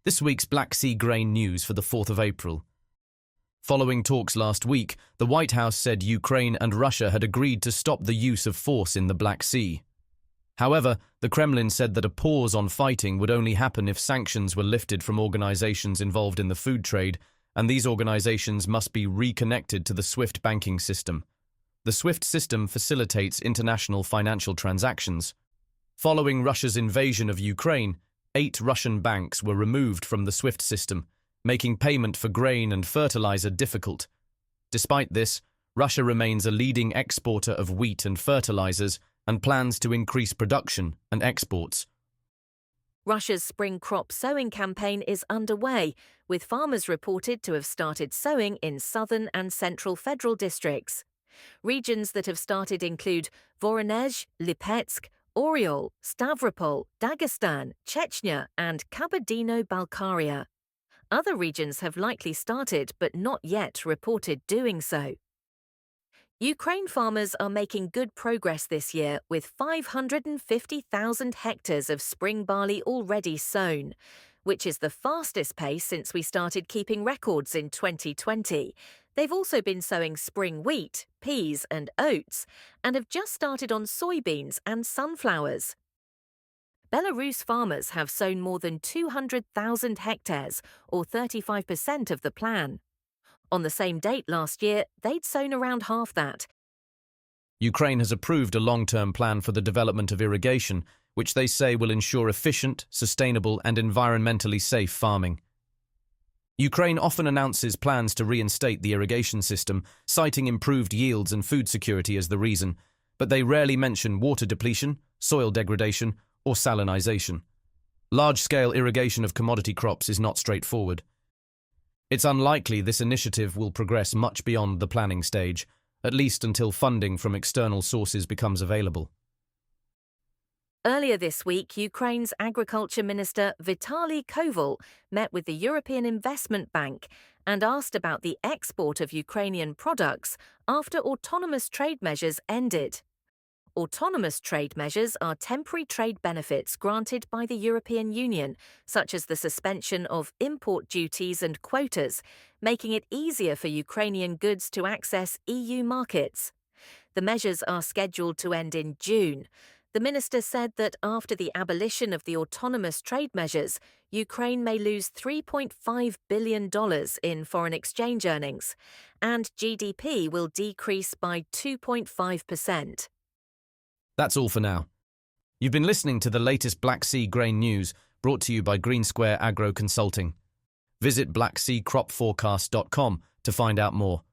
This week's Black Sea grain news for the 4th of April. Following talks last week, the White House said Ukraine and Russia had agreed to stop the use of force in the Black Sea. However, the Kremlin said that a pause on fighting would only happen if sanctions were lifted from organizations involved in the food trade, and these organizations must be reconnected to the SWIFT banking system. The SWIFT system facilitates international financial transactions. Following Russia's invasion of Ukraine, 8 Russian banks were removed from the SWIFT system, making payment for grain and fertilizer difficult. Despite this, Russia remains a leading exporter of wheat and fertilizers and plans to increase production and exports. Russia's spring crop sowing campaign is underway, with farmers reported to have started sowing in southern and central federal districts. Regions that have started include Voronezh, Lipetsk, Oryol, Stavropol, Dagestan, Chechnya, and Kabardino-Balkaria. Other regions have likely started but not yet reported doing so. Ukraine farmers are making good progress this year, with 550,000 hectares of spring barley already sown, which is the fastest pace since we started keeping records in 2020. They've also been sowing spring wheat, peas and oats, and have just started on soybeans and sunflowers. Belarus farmers have sown more than 200,000 hectares, or 35% of the plan. On the same date last year, they'd sown around half that. Ukraine has approved a long-term plan for the development of irrigation, which they say will ensure efficient, sustainable and environmentally safe farming. Ukraine often announces plans to reinstate the irrigation system, citing improved yields and food security as the reason, but they rarely mention water depletion, soil degradation, or salinization. Large-scale irrigation of commodity crops is not straightforward. It's unlikely this initiative will progress much beyond the planning stage, at least until funding from external sources becomes available. Earlier this week, Ukraine's Agriculture Minister Vitaly Koval met with the European Investment Bank and asked about the export of Ukrainian products after autonomous trade measures ended. Autonomous trade measures are temporary trade benefits granted by the European Union, such as the suspension of import duties and quotas, making it easier for Ukrainian goods to access EU markets. The measures are scheduled to end in June. The minister said that after the abolition of the autonomous trade measures, Ukraine may lose $3.5 billion in foreign exchange earnings, and GDP will decrease by 2.5%. That's all for now. You've been listening to the latest Black Sea grain news brought to you by Green Square Agro Consulting. Visit blackseacropforecast.com to find out more.